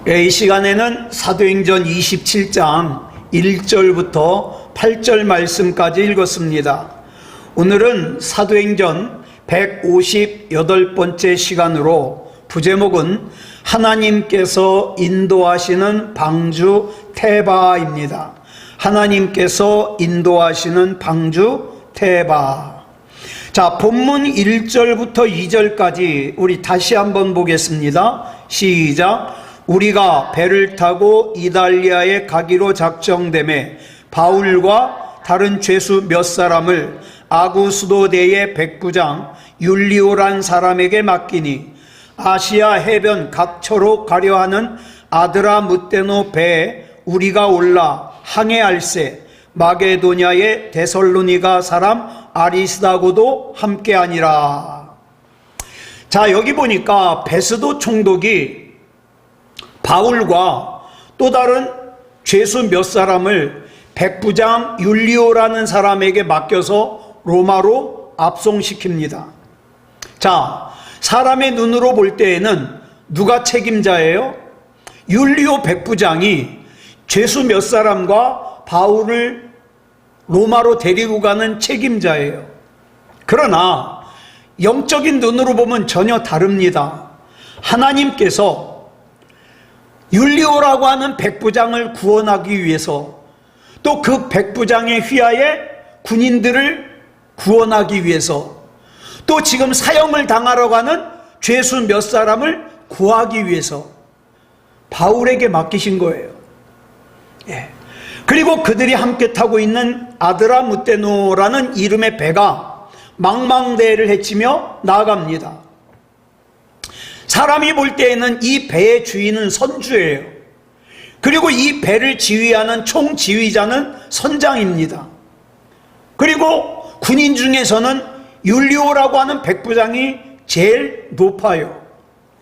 이 시간에는 사도행전 27장 1절부터 8절 말씀까지 읽었습니다. 오늘은 사도행전 158번째 시간으로 부제목은 하나님께서 인도하시는 방주 테바입니다. 하나님께서 인도하시는 방주 테바. 자, 본문 1절부터 2절까지 우리 다시 한번 보겠습니다. 시작. 우리가 배를 타고 이달리아에 가기로 작정되매 바울과 다른 죄수 몇 사람을 아구스도대의 백부장 율리오란 사람에게 맡기니 아시아 해변 각처로 가려 하는 아드라무테노 배에 우리가 올라 항해할세 마게도냐의 데살로니가 사람 아리스다고도 함께하니라. 자, 여기 보니까 베스도 총독이 바울과 또 다른 죄수 몇 사람을 백부장 율리오라는 사람에게 맡겨서 로마로 압송시킵니다. 자, 사람의 눈으로 볼 때에는 누가 책임자예요? 율리오 백부장이 죄수 몇 사람과 바울을 로마로 데리고 가는 책임자예요. 그러나 영적인 눈으로 보면 전혀 다릅니다. 하나님께서 율리오라고 하는 백부장을 구원하기 위해서 또 그 백부장의 휘하에 군인들을 구원하기 위해서 또 지금 사형을 당하러 가는 죄수 몇 사람을 구하기 위해서 바울에게 맡기신 거예요. 예. 그리고 그들이 함께 타고 있는 아드라무테노라는 이름의 배가 망망대해를 헤치며 나아갑니다. 사람이 볼 때에는 이 배의 주인은 선주예요. 그리고 이 배를 지휘하는 총지휘자는 선장입니다. 그리고 군인 중에서는 율리오라고 하는 백부장이 제일 높아요.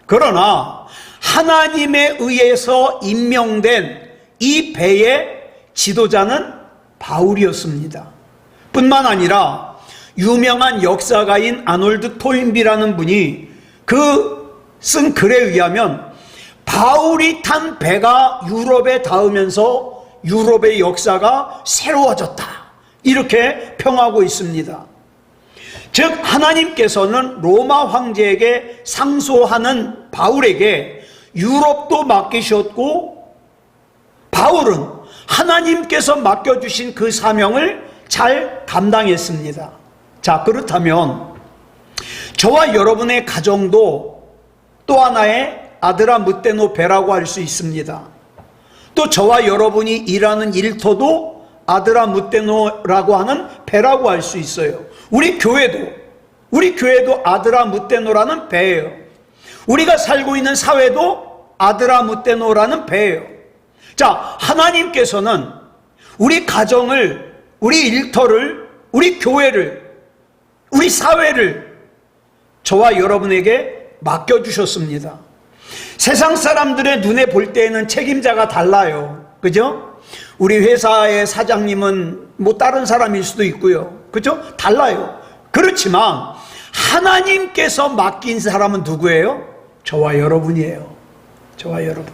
그러나 하나님에 의해서 임명된 이 배의 지도자는 바울이었습니다. 뿐만 아니라 유명한 역사가인 아놀드 토인비라는 분이 쓴 글에 의하면 바울이 탄 배가 유럽에 닿으면서 유럽의 역사가 새로워졌다, 이렇게 평하고 있습니다. 즉 하나님께서는 로마 황제에게 상소하는 바울에게 유럽도 맡기셨고 바울은 하나님께서 맡겨주신 그 사명을 잘 감당했습니다. 자, 그렇다면 저와 여러분의 가정도 또 하나의 아드라무테노 배라고 할 수 있습니다. 또 저와 여러분이 일하는 일터도 아드라무테노라고 하는 배라고 할 수 있어요. 우리 교회도 아드라무테노라는 배예요. 우리가 살고 있는 사회도 아드라무테노라는 배예요. 자, 하나님께서는 우리 가정을, 우리 일터를, 우리 교회를, 우리 사회를 저와 여러분에게 맡겨주셨습니다. 세상 사람들의 눈에 볼 때에는 책임자가 달라요. 그죠? 우리 회사의 사장님은 뭐 다른 사람일 수도 있고요. 그죠? 달라요. 그렇지만 하나님께서 맡긴 사람은 누구예요? 저와 여러분이에요. 저와 여러분.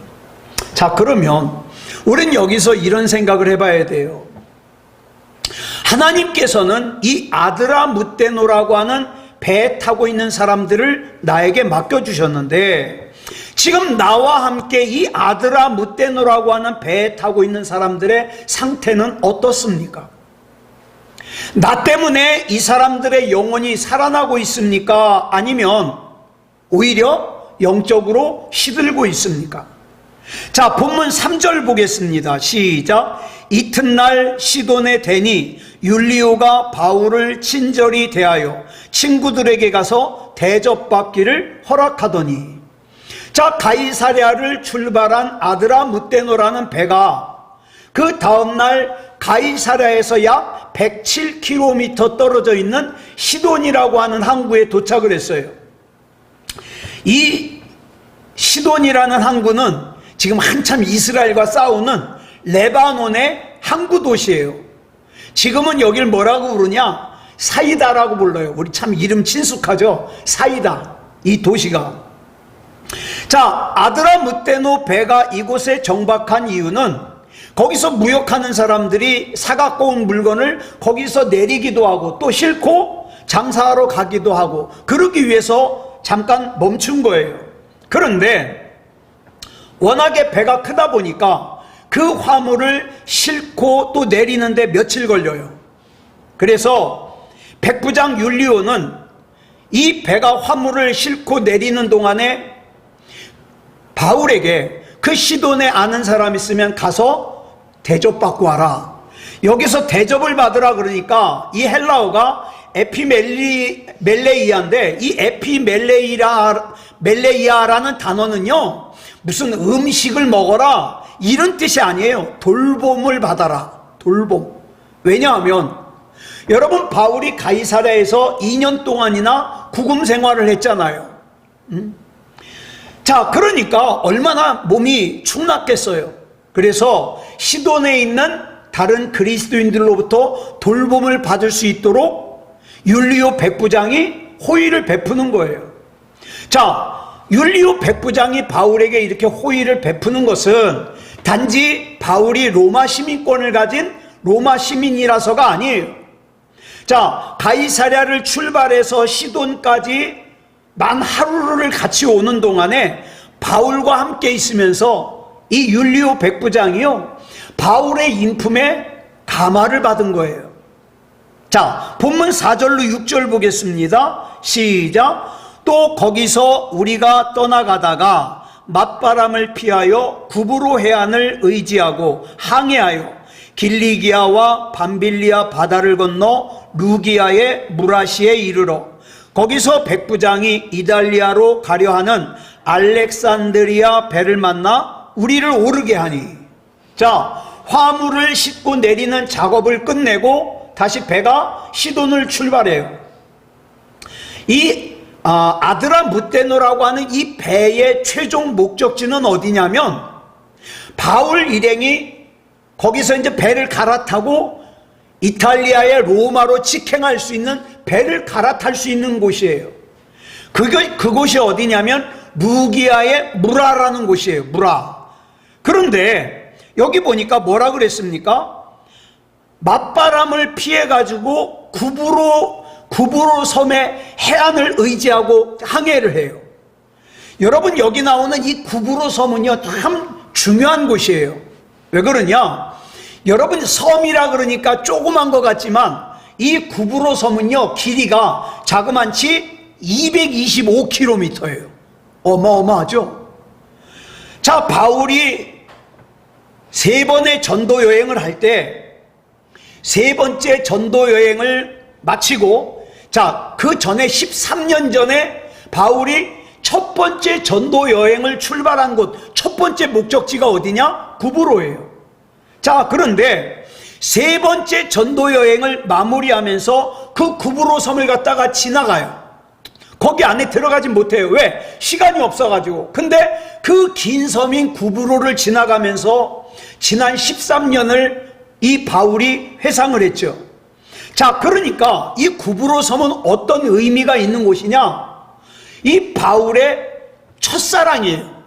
자, 그러면 우리는 여기서 이런 생각을 해봐야 돼요. 하나님께서는 이 아드라무테노라고 하는 배에 타고 있는 사람들을 나에게 맡겨주셨는데 지금 나와 함께 이 아드라무테노라고 하는 배에 타고 있는 사람들의 상태는 어떻습니까? 나 때문에 이 사람들의 영혼이 살아나고 있습니까? 아니면 오히려 영적으로 시들고 있습니까? 자, 본문 3절 보겠습니다. 시작. 이튿날 시돈에 대니 율리오가 바울을 친절히 대하여 친구들에게 가서 대접받기를 허락하더니, 자, 가이사랴를 출발한 아드라무테노라는 배가 그 다음날 가이사랴에서 약 107km 떨어져 있는 시돈이라고 하는 항구에 도착을 했어요. 이 시돈이라는 항구는 지금 한참 이스라엘과 싸우는 레바논의 항구 도시예요. 지금은 여길 뭐라고 부르냐? 사이다라고 불러요. 우리 참 이름 친숙하죠? 사이다, 이 도시가. 자, 아드라무떼노 배가 이곳에 정박한 이유는 거기서 무역하는 사람들이 사갖고 온 물건을 거기서 내리기도 하고 또 싣고 장사하러 가기도 하고 그러기 위해서 잠깐 멈춘 거예요. 그런데 워낙에 배가 크다 보니까 그 화물을 싣고 또 내리는데 며칠 걸려요. 그래서 백부장 율리오는 이 배가 화물을 싣고 내리는 동안에 바울에게 그 시돈에 아는 사람 있으면 가서 대접받고 와라. 여기서 대접을 받으라 그러니까 이 헬라어가 에피멜레이아인데 이 에피멜레이아라는 단어는요 무슨 음식을 먹어라 이런 뜻이 아니에요. 돌봄을 받아라. 돌봄. 왜냐하면 여러분 바울이 가이사랴에서 2년 동안이나 구금 생활을 했잖아요. 자, 그러니까 얼마나 몸이 축났겠어요. 그래서 시돈에 있는 다른 그리스도인들로부터 돌봄을 받을 수 있도록 율리오 백부장이 호의를 베푸는 거예요. 자, 율리오 백부장이 바울에게 이렇게 호의를 베푸는 것은 단지 바울이 로마 시민권을 가진 로마 시민이라서가 아니에요. 자, 가이사랴를 출발해서 시돈까지 만 하루를 같이 오는 동안에 바울과 함께 있으면서 이 율리오 백부장이요 바울의 인품에 감화를 받은 거예요. 자, 본문 4절로 6절 보겠습니다. 시작. 또 거기서 우리가 떠나가다가 맞바람을 피하여 구브로 해안을 의지하고 항해하여 길리기아와 밤빌리아 바다를 건너 루기아의 무라시에 이르러 거기서 백부장이 이달리아로 가려 하는 알렉산드리아 배를 만나 우리를 오르게 하니. 자, 화물을 싣고 내리는 작업을 끝내고 다시 배가 시돈을 출발해요. 이 아드라무떼노라고 하는 이 배의 최종 목적지는 어디냐면 바울 일행이 거기서 이제 배를 갈아타고 이탈리아의 로마로 직행할 수 있는 배를 갈아탈 수 있는 곳이에요. 그곳이 어디냐면 루기아의 무라라는 곳이에요. 무라. 그런데 여기 보니까 뭐라 그랬습니까? 맞바람을 피해가지고 구브로 섬의 해안을 의지하고 항해를 해요. 여러분, 여기 나오는 이 구브로 섬은요 참 중요한 곳이에요. 왜 그러냐? 여러분, 섬이라 그러니까 조그만 것 같지만 이 구브로 섬은요 길이가 자그만치 225km예요. 어마어마하죠? 자, 바울이 3번의 전도 여행을 할 때 3번째 전도 여행을 마치고, 자, 그 전에 13년 전에 바울이 첫 번째 전도 여행을 출발한 곳, 첫 번째 목적지가 어디냐? 구브로예요. 자, 그런데 3번째 전도 여행을 마무리하면서 그 구브로 섬을 갖다가 지나가요. 거기 안에 들어가지 못해요. 왜? 시간이 없어가지고. 근데 그 긴 섬인 구브로를 지나가면서 지난 13년을 이 바울이 회상을 했죠. 자, 그러니까 이 구브로 섬은 어떤 의미가 있는 곳이냐? 이 바울의 첫사랑이에요.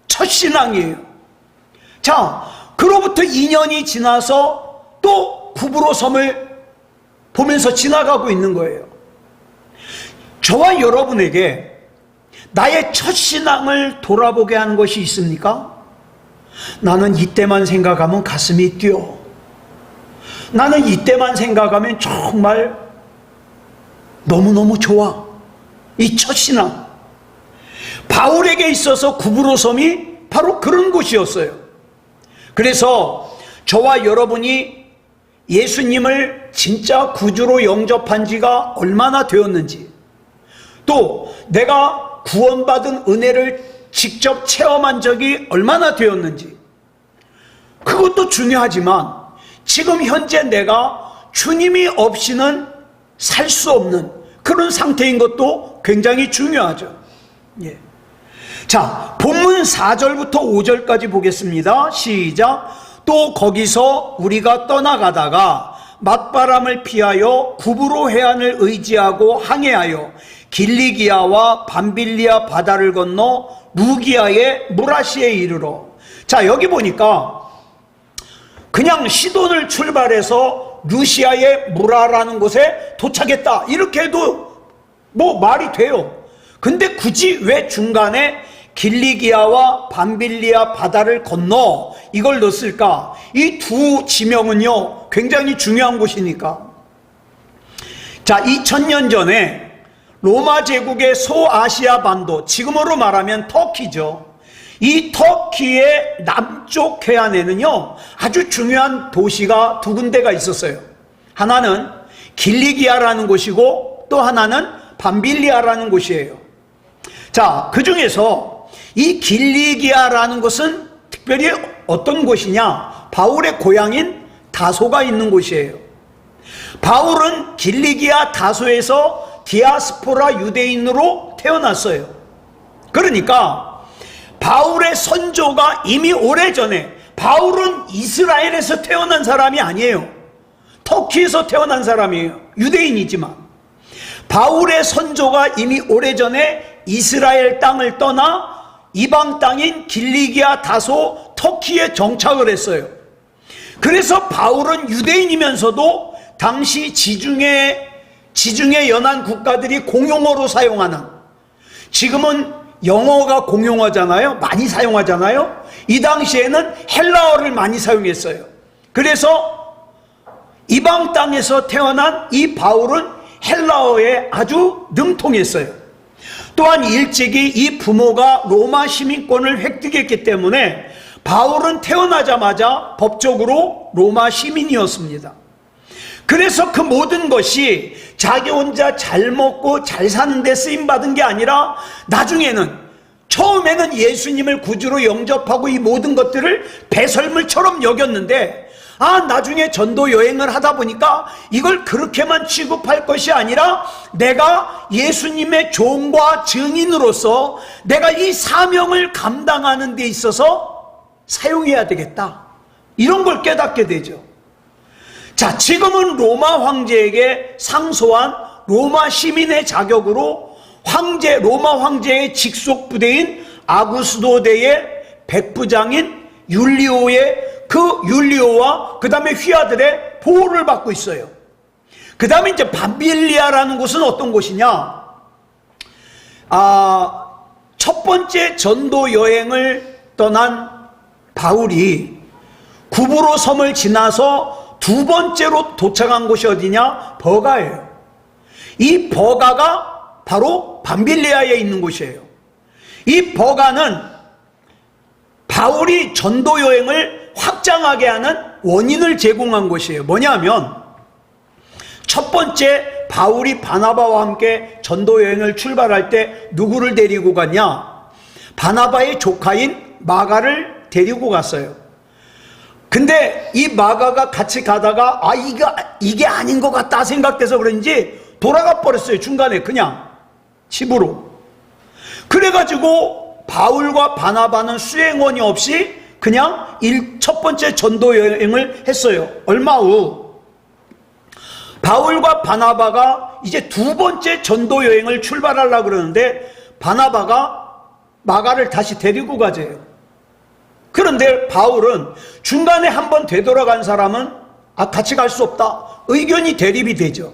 첫신앙이에요. 자, 그로부터 2년이 지나서 또 구브로 섬을 보면서 지나가고 있는 거예요. 저와 여러분에게 나의 첫신앙을 돌아보게 하는 것이 있습니까? 나는 이때만 생각하면 가슴이 뛰어. 나는 이때만 생각하면 정말 너무너무 좋아. 이 첫신앙. 바울에게 있어서 구브로 섬이 바로 그런 곳이었어요. 그래서 저와 여러분이 예수님을 진짜 구주로 영접한 지가 얼마나 되었는지, 또 내가 구원받은 은혜를 직접 체험한 적이 얼마나 되었는지, 그것도 중요하지만 지금 현재 내가 주님이 없이는 살 수 없는 그런 상태인 것도 굉장히 중요하죠. 예. 자, 본문 4절부터 5절까지 보겠습니다. 시작. 또 거기서 우리가 떠나가다가 맞바람을 피하여 구브로 해안을 의지하고 항해하여 길리기아와 밤빌리아 바다를 건너 무기아의 무라시에 이르러. 자, 여기 보니까 그냥 시돈을 출발해서 루시아의 무라라는 곳에 도착했다 이렇게 해도 뭐 말이 돼요. 근데 굳이 왜 중간에 길리기아와 밤빌리아 바다를 건너 이걸 넣었을까? 이 두 지명은요 굉장히 중요한 곳이니까. 자, 2000년 전에 로마 제국의 소아시아 반도, 지금으로 말하면 터키죠. 이 터키의 남쪽 해안에는요 아주 중요한 도시가 두 군데가 있었어요. 하나는 길리기아라는 곳이고 또 하나는 밤빌리아라는 곳이에요. 자, 그 중에서 이 길리기아라는 곳은 특별히 어떤 곳이냐? 바울의 고향인 다소가 있는 곳이에요. 바울은 길리기아 다소에서 디아스포라 유대인으로 태어났어요. 그러니까 바울의 선조가 이미 오래전에, 바울은 이스라엘에서 태어난 사람이 아니에요. 터키에서 태어난 사람이에요. 유대인이지만 바울의 선조가 이미 오래전에 이스라엘 땅을 떠나 이방 땅인 길리기아 다소 터키에 정착을 했어요. 그래서 바울은 유대인이면서도 당시 지중해 연안 국가들이 공용어로 사용하는, 지금은 영어가 공용어잖아요. 많이 사용하잖아요. 이 당시에는 헬라어를 많이 사용했어요. 그래서 이방 땅에서 태어난 이 바울은 헬라어에 아주 능통했어요. 또한 일찍이 이 부모가 로마 시민권을 획득했기 때문에 바울은 태어나자마자 법적으로 로마 시민이었습니다. 그래서 그 모든 것이 자기 혼자 잘 먹고 잘 사는 데 쓰임받은 게 아니라 나중에는, 처음에는 예수님을 구주로 영접하고 이 모든 것들을 배설물처럼 여겼는데, 나중에 전도 여행을 하다 보니까 이걸 그렇게만 취급할 것이 아니라 내가 예수님의 종과 증인으로서 내가 이 사명을 감당하는 데 있어서 사용해야 되겠다, 이런 걸 깨닫게 되죠. 자, 지금은 로마 황제에게 상소한 로마 시민의 자격으로 로마 황제의 직속 부대인 아구스도대의 백부장인 율리오와 그 다음에 휘하들의 보호를 받고 있어요. 그 다음에 이제 밤빌리아라는 곳은 어떤 곳이냐? 첫 번째 전도 여행을 떠난 바울이 구브로 섬을 지나서 두 번째로 도착한 곳이 어디냐? 버가예요. 이 버가가 바로 밤빌리아에 있는 곳이에요. 이 버가는 바울이 전도 여행을 확장하게 하는 원인을 제공한 곳이에요. 뭐냐면 첫 번째, 바울이 바나바와 함께 전도 여행을 출발할 때 누구를 데리고 갔냐? 바나바의 조카인 마가를 데리고 갔어요. 근데 이 마가가 같이 가다가 이게 아닌 것 같다 생각돼서 그런지 돌아가 버렸어요. 중간에 그냥 집으로. 그래가지고 바울과 바나바는 수행원이 없이 그냥 첫 번째 전도 여행을 했어요. 얼마 후 바울과 바나바가 이제 두 번째 전도 여행을 출발하려고 그러는데 바나바가 마가를 다시 데리고 가재요. 그런데 바울은 중간에 한번 되돌아간 사람은 같이 갈 수 없다, 의견이 대립이 되죠.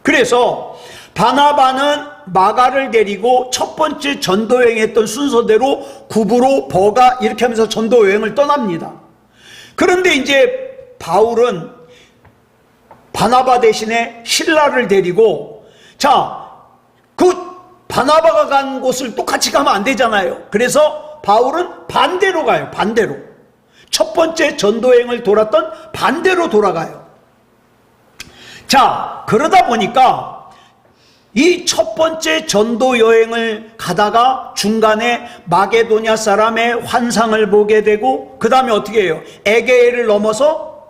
그래서 바나바는 마가를 데리고 첫 번째 전도 여행했던 순서대로 구브로, 버가 이렇게 하면서 전도 여행을 떠납니다. 그런데 이제 바울은 바나바 대신에 실라를 데리고, 그 바나바가 간 곳을 또 같이 가면 안 되잖아요. 그래서 바울은 반대로 가요. 반대로. 첫 번째 전도여행을 돌았던 반대로 돌아가요. 자, 그러다 보니까 이 첫 번째 전도여행을 가다가 중간에 마게도냐 사람의 환상을 보게 되고, 그 다음에 어떻게 해요? 에게해를 넘어서,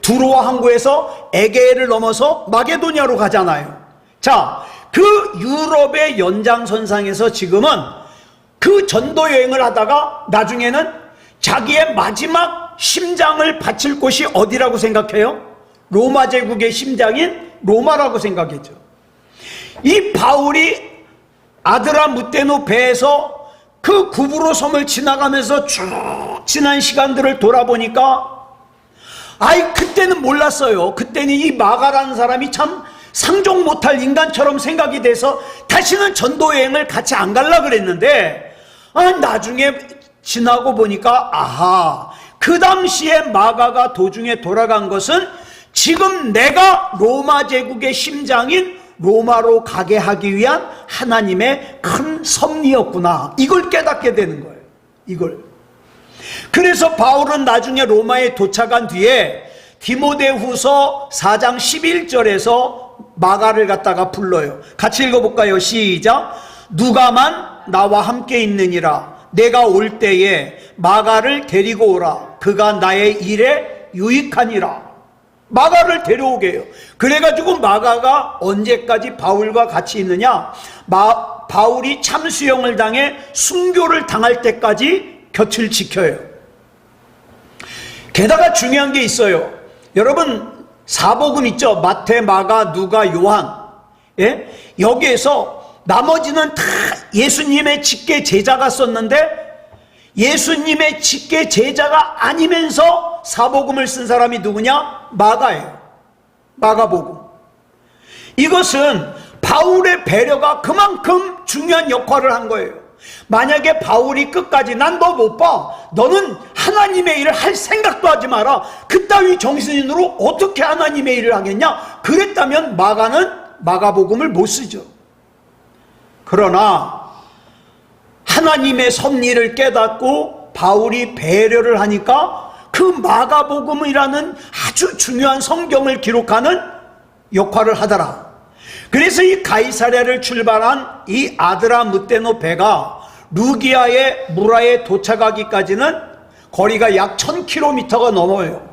두로아 항구에서 에게해를 넘어서 마게도냐로 가잖아요. 자, 그 유럽의 연장선상에서 지금은 그 전도 여행을 하다가 나중에는 자기의 마지막 심장을 바칠 곳이 어디라고 생각해요? 로마 제국의 심장인 로마라고 생각했죠. 이 바울이 아드라무테노 배에서 그 구브로 섬을 지나가면서 쭉 지난 시간들을 돌아보니까 그때는 몰랐어요. 그때는 이 마가라는 사람이 참 상종 못할 인간처럼 생각이 돼서 다시는 전도 여행을 같이 안 갈라 그랬는데 나중에 지나고 보니까 그 당시에 마가가 도중에 돌아간 것은 지금 내가 로마 제국의 심장인 로마로 가게 하기 위한 하나님의 큰 섭리였구나. 이걸 깨닫게 되는 거예요. 이걸. 그래서 바울은 나중에 로마에 도착한 뒤에 디모데후서 4장 11절에서 마가를 갖다가 불러요. 같이 읽어볼까요? 시작. 누가만 나와 함께 있느니라. 내가 올 때에 마가를 데리고 오라. 그가 나의 일에 유익하니라. 마가를 데려오게 해요. 그래가지고 마가가 언제까지 바울과 같이 있느냐? 바울이 참수형을 당해 순교를 당할 때까지 곁을 지켜요. 게다가 중요한 게 있어요. 여러분 사복음 있죠? 마태, 마가, 누가, 요한. 예? 여기에서 나머지는 다 예수님의 직계 제자가 썼는데 예수님의 직계 제자가 아니면서 사복음을 쓴 사람이 누구냐? 마가예요. 마가복음. 이것은 바울의 배려가 그만큼 중요한 역할을 한 거예요. 만약에 바울이 끝까지 난 너 못 봐. 너는 하나님의 일을 할 생각도 하지 마라. 그따위 정신으로 어떻게 하나님의 일을 하겠냐? 그랬다면 마가는 마가복음을 못 쓰죠. 그러나 하나님의 섭리를 깨닫고 바울이 배려를 하니까 그 마가복음이라는 아주 중요한 성경을 기록하는 역할을 하더라. 그래서 이 가이사랴를 출발한 이 아드라무테노 배가 루기아의 무라에 도착하기까지는 거리가 약 1000km가 넘어요.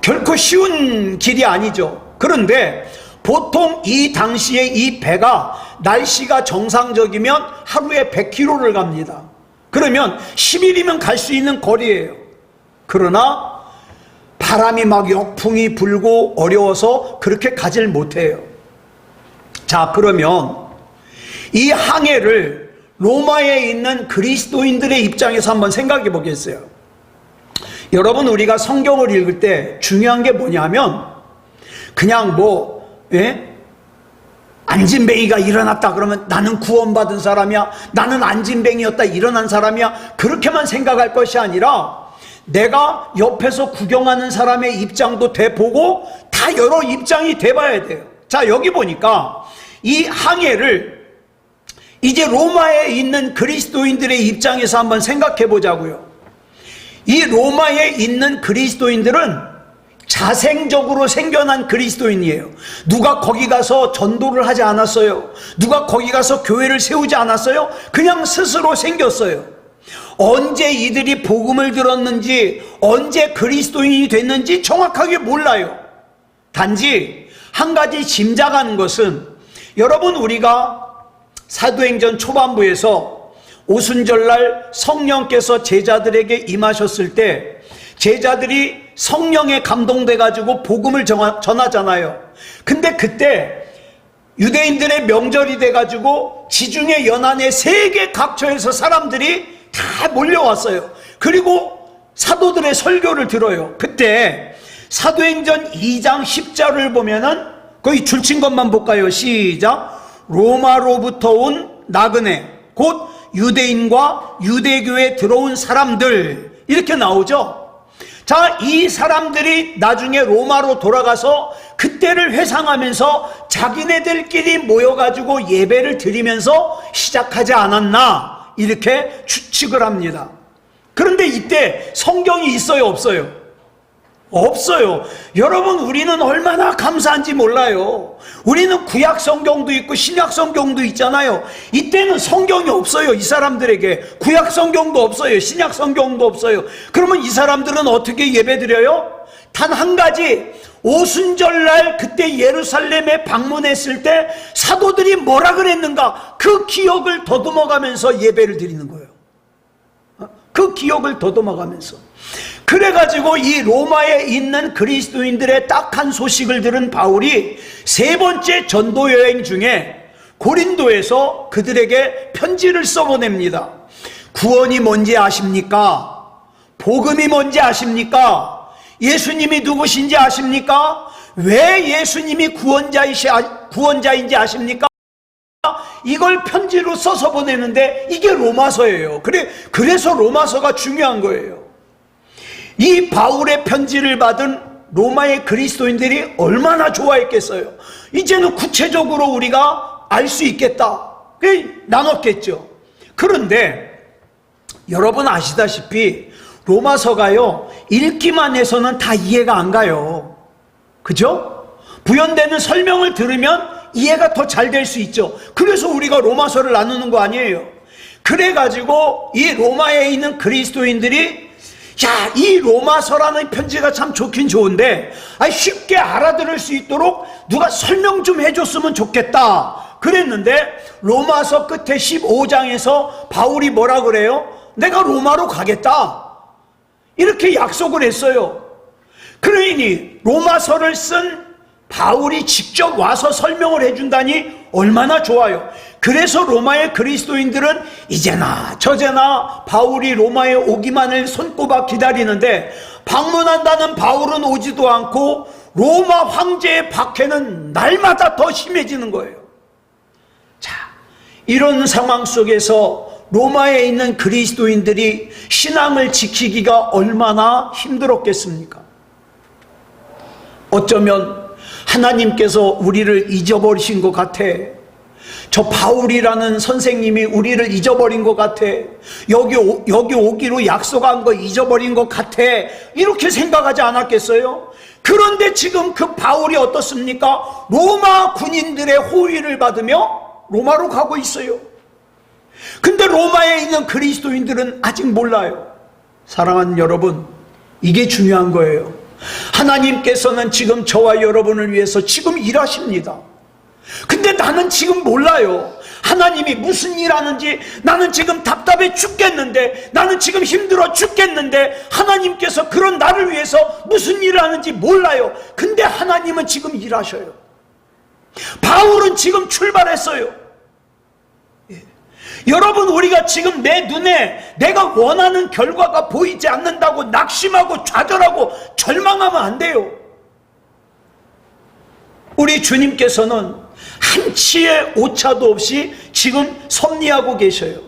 결코 쉬운 길이 아니죠. 그런데 보통 이 당시에 이 배가 날씨가 정상적이면 하루에 100km를 갑니다. 그러면 10일이면 갈 수 있는 거리예요. 그러나 바람이 막 역풍이 불고 어려워서 그렇게 가질 못해요. 자, 그러면 이 항해를 로마에 있는 그리스도인들의 입장에서 한번 생각해 보겠어요. 여러분, 우리가 성경을 읽을 때 중요한 게 뭐냐면 그냥 안진뱅이가 일어났다 그러면 나는 구원받은 사람이야, 나는 안진뱅이였다 일어난 사람이야, 그렇게만 생각할 것이 아니라 내가 옆에서 구경하는 사람의 입장도 돼보고 다 여러 입장이 돼봐야 돼요. 자, 여기 보니까 이 항해를 이제 로마에 있는 그리스도인들의 입장에서 한번 생각해 보자고요. 이 로마에 있는 그리스도인들은 자생적으로 생겨난 그리스도인이에요. 누가 거기 가서 전도를 하지 않았어요. 누가 거기 가서 교회를 세우지 않았어요. 그냥 스스로 생겼어요. 언제 이들이 복음을 들었는지, 언제 그리스도인이 됐는지 정확하게 몰라요. 단지 한 가지 짐작하는 것은, 여러분, 우리가 사도행전 초반부에서 오순절날 성령께서 제자들에게 임하셨을 때 제자들이 성령에 감동돼 가지고 복음을 전하잖아요. 근데 그때 유대인들의 명절이 돼 가지고 지중해 연안의 세계 각처에서 사람들이 다 몰려왔어요. 그리고 사도들의 설교를 들어요. 그때 사도행전 2장 10절을 보면은 거기 줄친 것만 볼까요? 시작. 로마로부터 온 나그네 곧 유대인과 유대교에 들어온 사람들, 이렇게 나오죠. 자, 이 사람들이 나중에 로마로 돌아가서 그때를 회상하면서 자기네들끼리 모여가지고 예배를 드리면서 시작하지 않았나, 이렇게 추측을 합니다. 그런데 이때 성경이 있어요, 없어요? 없어요. 여러분, 우리는 얼마나 감사한지 몰라요. 우리는 구약 성경도 있고 신약 성경도 있잖아요. 이때는 성경이 없어요. 이 사람들에게 구약 성경도 없어요. 신약 성경도 없어요. 그러면 이 사람들은 어떻게 예배드려요? 단 한 가지, 오순절날 그때 예루살렘에 방문했을 때 사도들이 뭐라 그랬는가, 그 기억을 더듬어가면서 예배를 드리는 거예요. 그 기억을 더듬어가면서. 그래가지고 이 로마에 있는 그리스도인들의 딱한 소식을 들은 바울이 세 번째 전도 여행 중에 고린도에서 그들에게 편지를 써보냅니다. 구원이 뭔지 아십니까? 복음이 뭔지 아십니까? 예수님이 누구신지 아십니까? 왜 예수님이 구원자인지 아십니까? 이걸 편지로 써서 보내는데 이게 로마서예요. 그래서 로마서가 중요한 거예요. 이 바울의 편지를 받은 로마의 그리스도인들이 얼마나 좋아했겠어요. 이제는 구체적으로 우리가 알 수 있겠다. 나눴겠죠. 그런데 여러분 아시다시피 로마서가요, 읽기만 해서는 다 이해가 안 가요. 그죠? 부연되는 설명을 들으면 이해가 더 잘 될 수 있죠. 그래서 우리가 로마서를 나누는 거 아니에요. 그래가지고 이 로마에 있는 그리스도인들이 야, 이 로마서라는 편지가 참 좋긴 좋은데 쉽게 알아들을 수 있도록 누가 설명 좀 해줬으면 좋겠다 그랬는데, 로마서 끝에 15장에서 바울이 뭐라 그래요? 내가 로마로 가겠다 이렇게 약속을 했어요. 그러니 로마서를 쓴 바울이 직접 와서 설명을 해준다니 얼마나 좋아요. 그래서 로마의 그리스도인들은 이제나 저제나 바울이 로마에 오기만을 손꼽아 기다리는데, 방문한다는 바울은 오지도 않고 로마 황제의 박해는 날마다 더 심해지는 거예요. 자, 이런 상황 속에서 로마에 있는 그리스도인들이 신앙을 지키기가 얼마나 힘들었겠습니까? 어쩌면 하나님께서 우리를 잊어버리신 것 같아. 저 바울이라는 선생님이 우리를 잊어버린 것 같아. 여기 오기로 약속한 거 잊어버린 것 같아. 이렇게 생각하지 않았겠어요? 그런데 지금 그 바울이 어떻습니까? 로마 군인들의 호위를 받으며 로마로 가고 있어요. 근데 로마에 있는 그리스도인들은 아직 몰라요. 사랑하는 여러분, 이게 중요한 거예요. 하나님께서는 지금 저와 여러분을 위해서 지금 일하십니다. 근데 나는 지금 몰라요. 하나님이 무슨 일 하는지. 나는 지금 답답해 죽겠는데, 나는 지금 힘들어 죽겠는데 하나님께서 그런 나를 위해서 무슨 일을 하는지 몰라요. 근데 하나님은 지금 일하셔요. 바울은 지금 출발했어요. 여러분, 우리가 지금 내 눈에 내가 원하는 결과가 보이지 않는다고 낙심하고 좌절하고 절망하면 안 돼요. 우리 주님께서는 한치의 오차도 없이 지금 섭리하고 계셔요.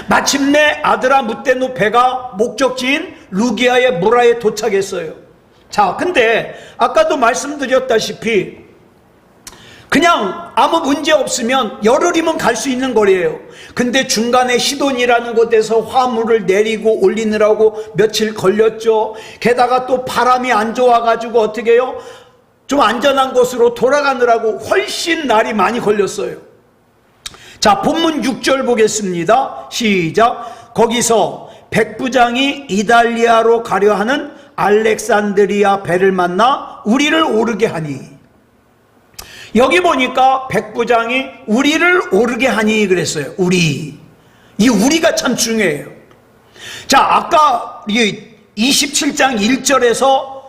마침내 아드라 무테노 배가 목적지인 루기아의 무라에 도착했어요. 자, 근데 아까도 말씀드렸다시피 그냥 아무 문제 없으면 열흘이면 갈 수 있는 거리예요. 근데 중간에 시돈이라는 곳에서 화물을 내리고 올리느라고 며칠 걸렸죠. 게다가 또 바람이 안 좋아가지고 어떻게 해요? 좀 안전한 곳으로 돌아가느라고 훨씬 날이 많이 걸렸어요. 자, 본문 6절 보겠습니다. 시작. 거기서 백부장이 이달리아로 가려 하는 알렉산드리아 배를 만나 우리를 오르게 하니. 여기 보니까 백부장이 우리를 오르게 하니 그랬어요. 이 우리가 참 중요해요. 자, 아까 27장 1절에서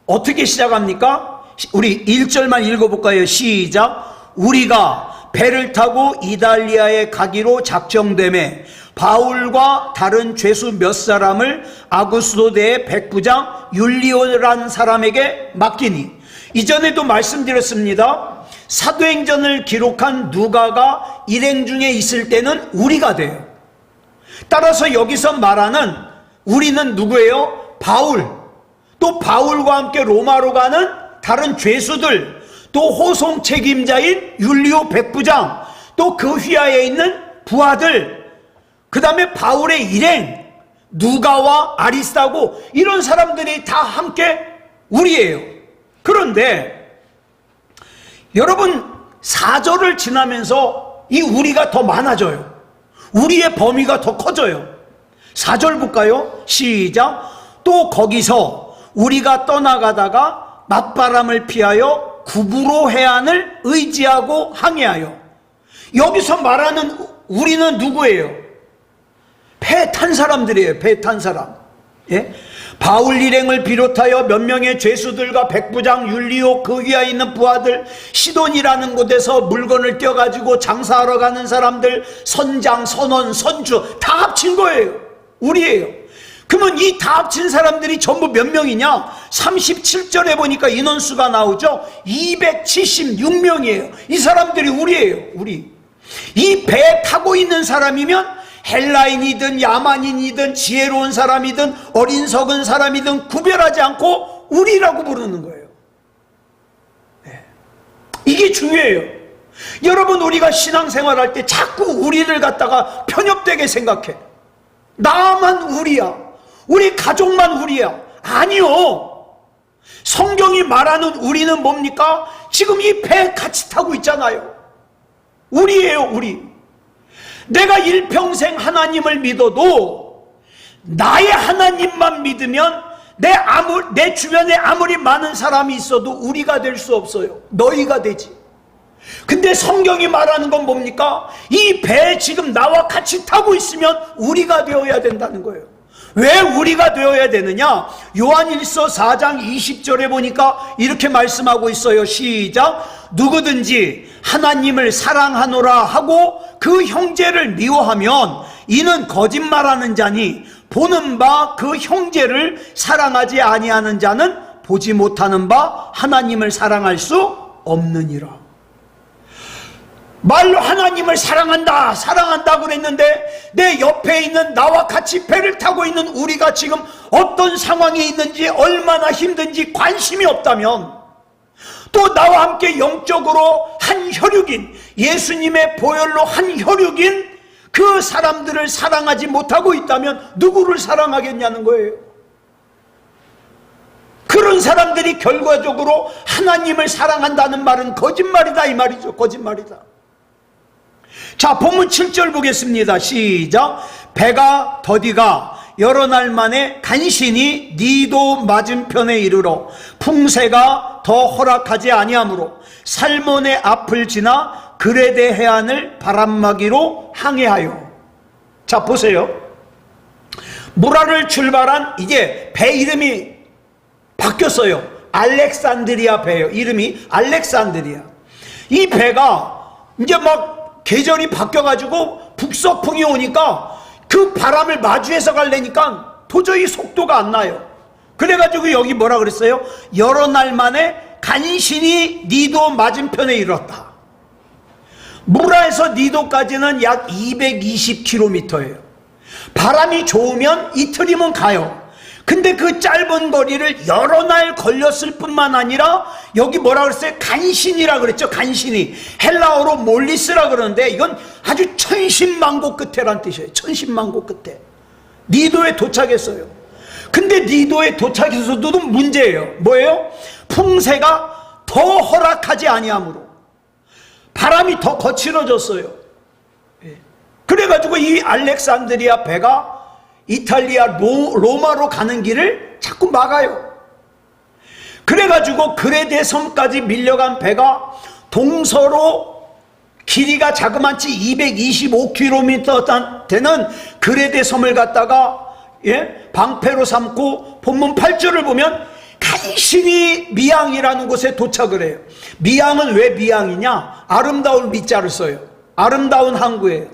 어떻게 시작합니까? 우리 1절만 읽어볼까요? 시작. 우리가 배를 타고 이달리아에 가기로 작정되매 바울과 다른 죄수 몇 사람을 아구스도대의 백부장 율리오라는 사람에게 맡기니. 이전에도 말씀드렸습니다. 사도행전을 기록한 누가가 일행 중에 있을 때는 우리가 돼요. 따라서 여기서 말하는 우리는 누구예요? 바울, 또 바울과 함께 로마로 가는 다른 죄수들, 또 호송 책임자인 율리오 백부장, 또 그 휘하에 있는 부하들, 그 다음에 바울의 일행 누가와 아리스타고, 이런 사람들이 다 함께 우리예요. 그런데 여러분, 4절을 지나면서 이 우리가 더 많아져요. 우리의 범위가 더 커져요. 4절 볼까요? 시작. 또 거기서 우리가 떠나가다가 맞바람을 피하여 구브로 해안을 의지하고 항해하여. 여기서 말하는 우리는 누구예요? 배 탄 사람들이에요. 배 탄 사람. 예? 바울 일행을 비롯하여 몇 명의 죄수들과 백부장 율리오 그 위에 있는 부하들, 시돈이라는 곳에서 물건을 떼어가지고 장사하러 가는 사람들, 선장, 선원, 선주 다 합친 거예요. 우리예요. 그러면 이 다 합친 사람들이 전부 몇 명이냐? 37절에 보니까 인원수가 나오죠. 276명이에요. 이 사람들이 우리예요. 우리. 이 배에 타고 있는 사람이면 헬라인이든 야만인이든 지혜로운 사람이든 어린석은 사람이든 구별하지 않고 우리라고 부르는 거예요. 네. 이게 중요해요. 여러분, 우리가 신앙생활할 때 자꾸 우리를 갖다가 편협되게 생각해. 나만 우리야, 우리 가족만 우리야. 아니요. 성경이 말하는 우리는 뭡니까? 지금 이 배에 같이 타고 있잖아요. 우리예요. 우리. 내가 일평생 하나님을 믿어도 나의 하나님만 믿으면 내 주변에 아무리 많은 사람이 있어도 우리가 될 수 없어요. 너희가 되지. 근데 성경이 말하는 건 뭡니까? 이 배에 지금 나와 같이 타고 있으면 우리가 되어야 된다는 거예요. 왜 우리가 되어야 되느냐? 요한일서 4장 20절에 보니까 이렇게 말씀하고 있어요. 시작. 누구든지 하나님을 사랑하노라 하고 그 형제를 미워하면 이는 거짓말하는 자니 보는 바 그 형제를 사랑하지 아니하는 자는 보지 못하는 바 하나님을 사랑할 수 없느니라. 말로 하나님을 사랑한다 사랑한다 그랬는데 내 옆에 있는 나와 같이 배를 타고 있는 우리가 지금 어떤 상황에 있는지 얼마나 힘든지 관심이 없다면, 또 나와 함께 영적으로 한 혈육인, 예수님의 보혈로 한 혈육인 그 사람들을 사랑하지 못하고 있다면 누구를 사랑하겠냐는 거예요. 그런 사람들이 결과적으로 하나님을 사랑한다는 말은 거짓말이다 이 말이죠. 거짓말이다. 자, 본문 7절 보겠습니다. 시작. 배가 더디가 여러 날 만에 간신히 니도 맞은편에 이르러 풍세가 더 허락하지 아니하므로 살몬의 앞을 지나 그레데 해안을 바람막이로 항해하여. 자, 보세요. 무라를 출발한, 이제 배 이름이 바뀌었어요. 알렉산드리아 배예요. 이름이 알렉산드리아. 이 배가 이제 막 계절이 바뀌어가지고 북서풍이 오니까 그 바람을 마주해서 가려니까 도저히 속도가 안 나요. 그래가지고 여기 뭐라 그랬어요? 여러 날 만에 간신히 니도 맞은편에 이르렀다. 무라에서 니도까지는 약 220km예요. 바람이 좋으면 이틀이면 가요. 근데 그 짧은 거리를 여러 날 걸렸을 뿐만 아니라 여기 뭐라 그랬어요? 간신이라 그랬죠. 간신히. 헬라어로 몰리스라 그러는데 이건 아주 천신만고 끝에란 뜻이에요. 천신만고 끝에. 니도에 도착했어요. 근데 니도에 도착해서도 문제예요. 뭐예요? 풍세가 더 허락하지 아니하므로 바람이 더 거칠어졌어요. 그래가지고 이 알렉산드리아 배가 이탈리아 로마로 가는 길을 자꾸 막아요. 그래가지고 그레데 섬까지 밀려간 배가 동서로 길이가 자그마치 225km 되는 그레데 섬을 갖다가 방패로 삼고 본문 8절을 보면 간신히 미양이라는 곳에 도착을 해요. 미양은 왜 미양이냐? 아름다운 미자를 써요. 아름다운 항구예요.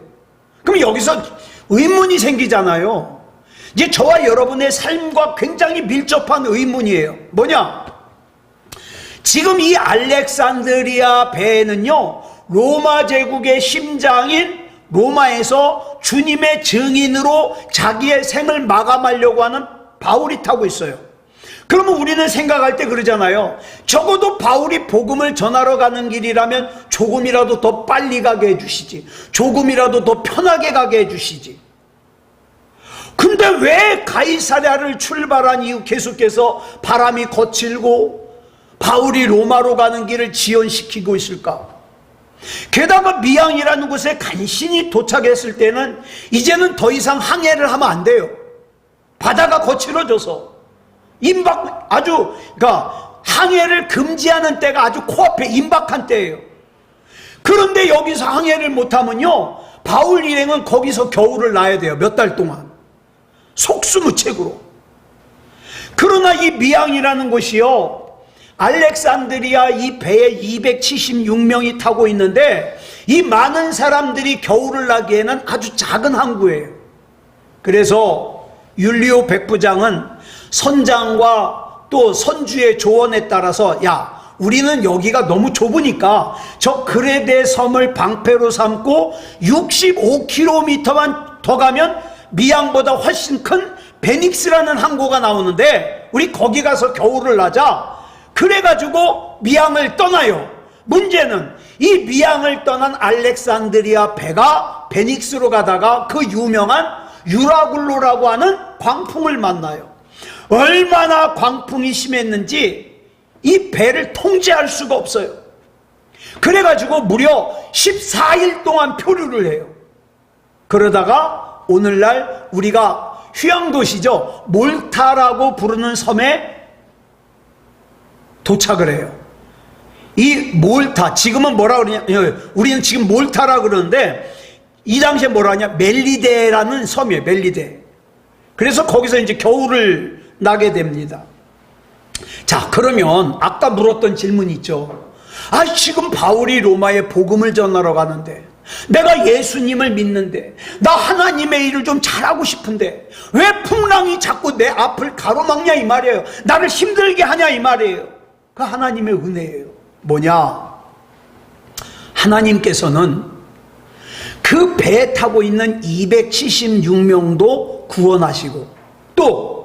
그럼 여기서 의문이 생기잖아요. 이제 저와 여러분의 삶과 굉장히 밀접한 의문이에요. 뭐냐? 지금 이 알렉산드리아 배에는요, 로마 제국의 심장인 로마에서 주님의 증인으로 자기의 생을 마감하려고 하는 바울이 타고 있어요. 그러면 우리는 생각할 때 그러잖아요. 적어도 바울이 복음을 전하러 가는 길이라면 조금이라도 더 빨리 가게 해주시지, 조금이라도 더 편하게 가게 해주시지. 근데 왜 가이사랴를 출발한 이후 계속해서 바람이 거칠고 바울이 로마로 가는 길을 지연시키고 있을까? 게다가 미양이라는 곳에 간신히 도착했을 때는 이제는 더 이상 항해를 하면 안 돼요. 바다가 거칠어져서 그러니까 항해를 금지하는 때가 아주 코앞에 임박한 때예요. 그런데 여기서 항해를 못하면요, 바울 일행은 거기서 겨울을 나야 돼요. 몇 달 동안 속수무책으로. 그러나 이 미양이라는 곳이요, 알렉산드리아 이 배에 276명이 타고 있는데 이 많은 사람들이 겨울을 나기에는 아주 작은 항구예요. 그래서 율리오 백부장은 선장과 또 선주의 조언에 따라서, 야, 우리는 여기가 너무 좁으니까 저 그레데 섬을 방패로 삼고 65km만 더 가면 미양보다 훨씬 큰 베닉스라는 항구가 나오는데 우리 거기 가서 겨울을 나자. 그래가지고 미양을 떠나요. 문제는 이 미양을 떠난 알렉산드리아 배가 베닉스로 가다가 그 유명한 유라굴로라고 하는 광풍을 만나요. 얼마나 광풍이 심했는지 이 배를 통제할 수가 없어요. 그래가지고 무려 14일 동안 표류를 해요. 그러다가 오늘날 우리가 휴양도시죠, 몰타라고 부르는 섬에 도착을 해요. 이 몰타, 지금은 뭐라 그러냐, 우리는 지금 몰타라 그러는데 이 당시에 뭐라 하냐, 멜리데라는 섬이에요. 멜리데. 그래서 거기서 이제 겨울을 나게 됩니다. 자, 그러면 아까 물었던 질문이 있죠. 아, 지금 바울이 로마에 복음을 전하러 가는데, 내가 예수님을 믿는데, 나 하나님의 일을 좀 잘하고 싶은데 왜 풍랑이 자꾸 내 앞을 가로막냐 이 말이에요. 나를 힘들게 하냐 이 말이에요. 그 하나님의 은혜예요. 뭐냐? 하나님께서는 그 배에 타고 있는 276명도 구원하시고 또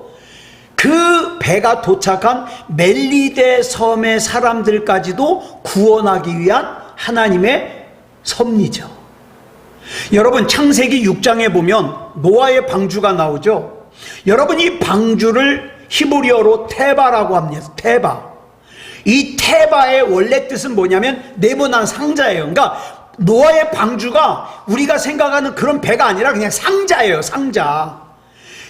그 배가 도착한 멜리데 섬의 사람들까지도 구원하기 위한 하나님의 섭리죠. 여러분, 창세기 6장에 보면 노아의 방주가 나오죠. 여러분, 이 방주를 히브리어로 테바라고 합니다. 테바. 이 테바의 원래 뜻은 뭐냐면 네모난 상자예요. 그러니까 노아의 방주가 우리가 생각하는 그런 배가 아니라 그냥 상자예요. 상자.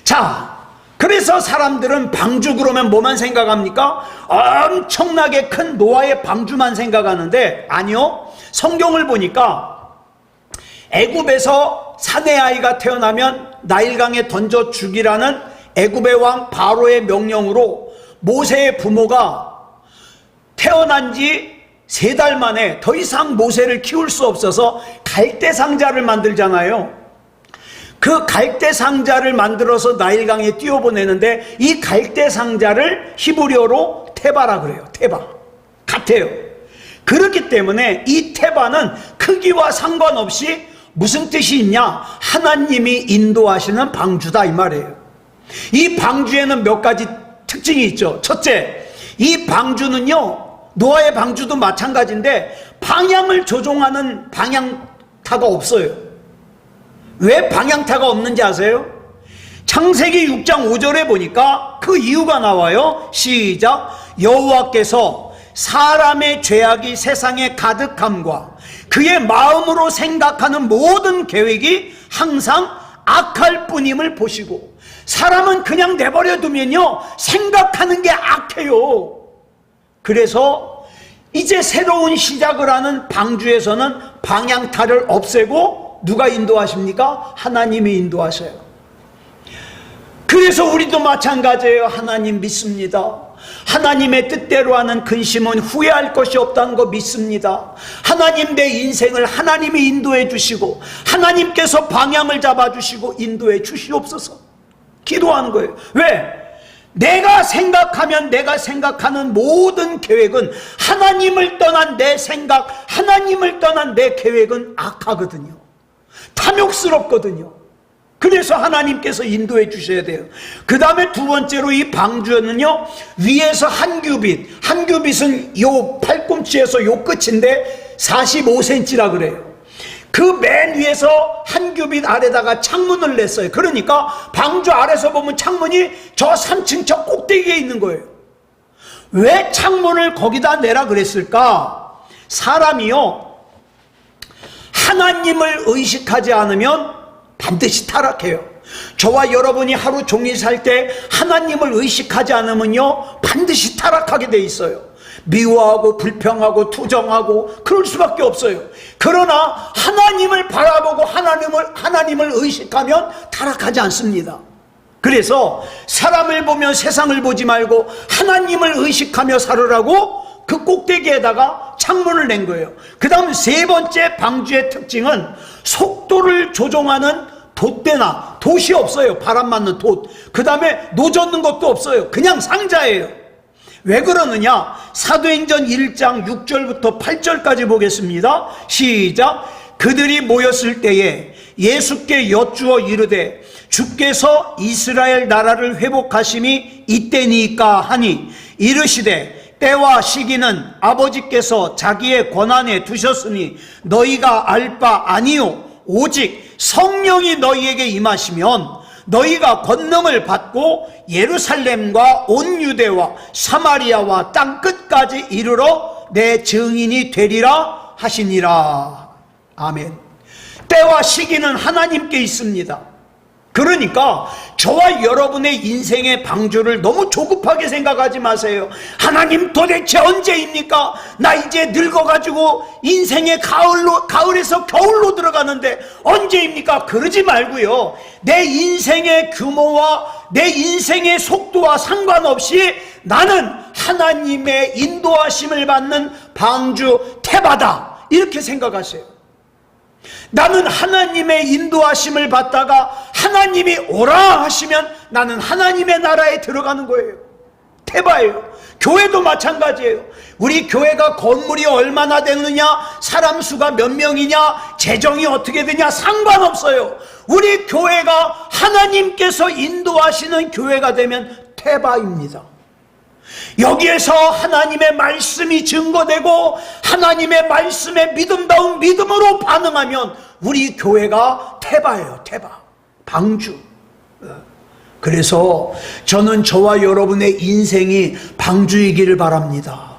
자, 그래서 사람들은 방주 그러면 뭐만 생각합니까? 엄청나게 큰 노아의 방주만 생각하는데 아니요. 성경을 보니까 애굽에서 사내 아이가 태어나면 나일강에 던져 죽이라는 애굽의 왕 바로의 명령으로 모세의 부모가 태어난 지 3달 만에 더 이상 모세를 키울 수 없어서 갈대 상자를 만들잖아요. 그 갈대 상자를 만들어서 나일강에 띄워보내는데 이 갈대 상자를 히브리어로 테바라 그래요. 테바. 같아요. 그렇기 때문에 이 테바는 크기와 상관없이 무슨 뜻이 있냐? 하나님이 인도하시는 방주다 이 말이에요. 이 방주에는 몇 가지 특징이 있죠. 첫째, 이 방주는요, 노아의 방주도 마찬가지인데 방향을 조종하는 방향타가 없어요. 왜 방향타가 없는지 아세요? 창세기 6장 5절에 보니까 그 이유가 나와요. 시작. 여호와께서 사람의 죄악이 세상에 가득함과 그의 마음으로 생각하는 모든 계획이 항상 악할 뿐임을 보시고, 사람은 그냥 내버려 두면요 생각하는 게 악해요. 그래서 이제 새로운 시작을 하는 방주에서는 방향타를 없애고 누가 인도하십니까? 하나님이 인도하셔요. 그래서 우리도 마찬가지예요. 하나님 믿습니다. 하나님의 뜻대로 하는 근심은 후회할 것이 없다는 거 믿습니다. 하나님 내 인생을 하나님이 인도해 주시고 하나님께서 방향을 잡아주시고 인도해 주시옵소서 기도하는 거예요. 왜? 내가 생각하면 내가 생각하는 모든 계획은 하나님을 떠난 내 생각, 하나님을 떠난 내 계획은 악하거든요. 탐욕스럽거든요. 그래서 하나님께서 인도해 주셔야 돼요. 그 다음에 두 번째로 이 방주는요, 위에서 한 규빗은 요 팔꿈치에서 요 끝인데 45cm라 그래요. 그 맨 위에서 한 규빗 아래다가 창문을 냈어요. 그러니까 방주 아래서 보면 창문이 저 3층 저 꼭대기에 있는 거예요. 왜 창문을 거기다 내라 그랬을까? 사람이요, 하나님을 의식하지 않으면 반드시 타락해요. 저와 여러분이 하루 종일 살 때 하나님을 의식하지 않으면요 반드시 타락하게 돼 있어요. 미워하고 불평하고 투정하고 그럴 수밖에 없어요. 그러나 하나님을 바라보고 하나님을 의식하면 타락하지 않습니다. 그래서 사람을 보며 세상을 보지 말고 하나님을 의식하며 살으라고 그 꼭대기에다가 창문을 낸 거예요. 그 다음 세 번째 방주의 특징은 속도를 조종하는 돛대나 돛이 없어요. 바람 맞는 돛. 그 다음에 노젓는 것도 없어요. 그냥 상자예요. 왜 그러느냐? 사도행전 1장 6절부터 8절까지 보겠습니다. 시작. 그들이 모였을 때에 예수께 여쭈어 이르되 주께서 이스라엘 나라를 회복하심이 이때니까 하니 이르시되 때와 시기는 아버지께서 자기의 권한에 두셨으니 너희가 알 바 아니요 오직 성령이 너희에게 임하시면 너희가 권능을 받고 예루살렘과 온 유대와 사마리아와 땅 끝까지 이르러 내 증인이 되리라 하시니라. 아멘. 때와 시기는 하나님께 있습니다. 그러니까 저와 여러분의 인생의 방주를 너무 조급하게 생각하지 마세요. 하나님 도대체 언제입니까? 나 이제 늙어가지고 인생의 가을에서 겨울로 들어가는데 언제입니까? 그러지 말고요. 내 인생의 규모와 내 인생의 속도와 상관없이 나는 하나님의 인도하심을 받는 방주 태바다, 이렇게 생각하세요. 나는 하나님의 인도하심을 받다가 하나님이 오라 하시면 나는 하나님의 나라에 들어가는 거예요. 태바예요. 교회도 마찬가지예요. 우리 교회가 건물이 얼마나 되느냐, 사람 수가 몇 명이냐, 재정이 어떻게 되냐 상관없어요. 우리 교회가 하나님께서 인도하시는 교회가 되면 태바입니다. 여기에서 하나님의 말씀이 증거되고 하나님의 말씀에 믿음다운 믿음으로 반응하면 우리 교회가 태바예요. 태바, 방주. 그래서 저는 저와 여러분의 인생이 방주이기를 바랍니다.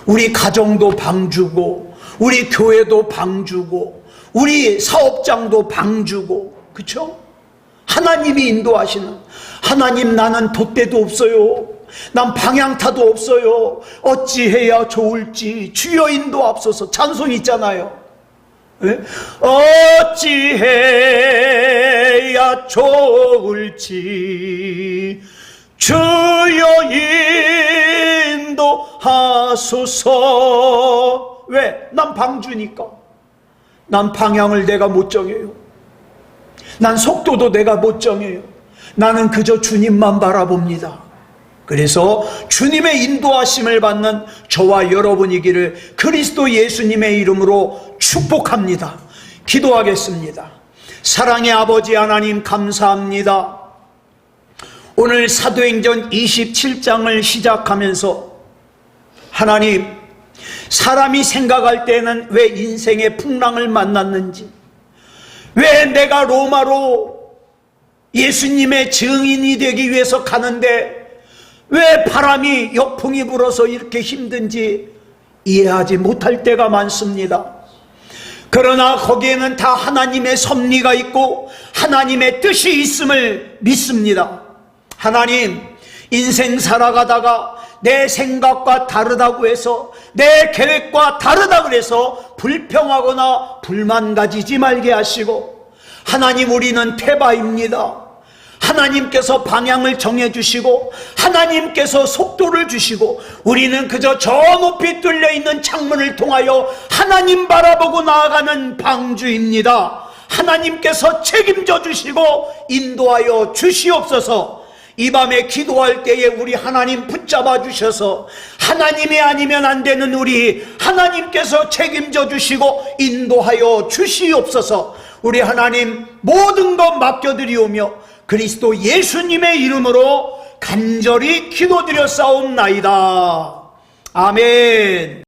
우리 가정도 방주고 우리 교회도 방주고 우리 사업장도 방주고, 그렇죠? 하나님이 인도하시는, 하나님 나는 돛대도 없어요. 난 방향타도 없어요. 어찌해야 좋을지 주여 인도하옵소서. 찬송 있잖아요. 네? 어찌해야 좋을지 주여 인도하소서. 왜? 난 방주니까. 난 방향을 내가 못 정해요. 난 속도도 내가 못 정해요. 나는 그저 주님만 바라봅니다. 그래서 주님의 인도하심을 받는 저와 여러분이기를 그리스도 예수님의 이름으로 축복합니다. 기도하겠습니다. 사랑의 아버지 하나님, 감사합니다. 오늘 사도행전 27장을 시작하면서 하나님, 사람이 생각할 때는 왜 인생의 풍랑을 만났는지, 왜 내가 로마로 예수님의 증인이 되기 위해서 가는데 왜 바람이 역풍이 불어서 이렇게 힘든지 이해하지 못할 때가 많습니다. 그러나 거기에는 다 하나님의 섭리가 있고 하나님의 뜻이 있음을 믿습니다. 하나님, 인생 살아가다가 내 생각과 다르다고 해서, 내 계획과 다르다고 해서 불평하거나 불만 가지지 말게 하시고, 하나님, 우리는 태바입니다. 하나님께서 방향을 정해주시고 하나님께서 속도를 주시고 우리는 그저 저 높이 뚫려있는 창문을 통하여 하나님 바라보고 나아가는 방주입니다. 하나님께서 책임져 주시고 인도하여 주시옵소서. 이 밤에 기도할 때에 우리 하나님 붙잡아 주셔서 하나님이 아니면 안 되는 우리 하나님께서 책임져 주시고 인도하여 주시옵소서. 우리 하나님 모든 것 맡겨드리오며 그리스도 예수님의 이름으로 간절히 기도드려 싸움나이다. 아멘.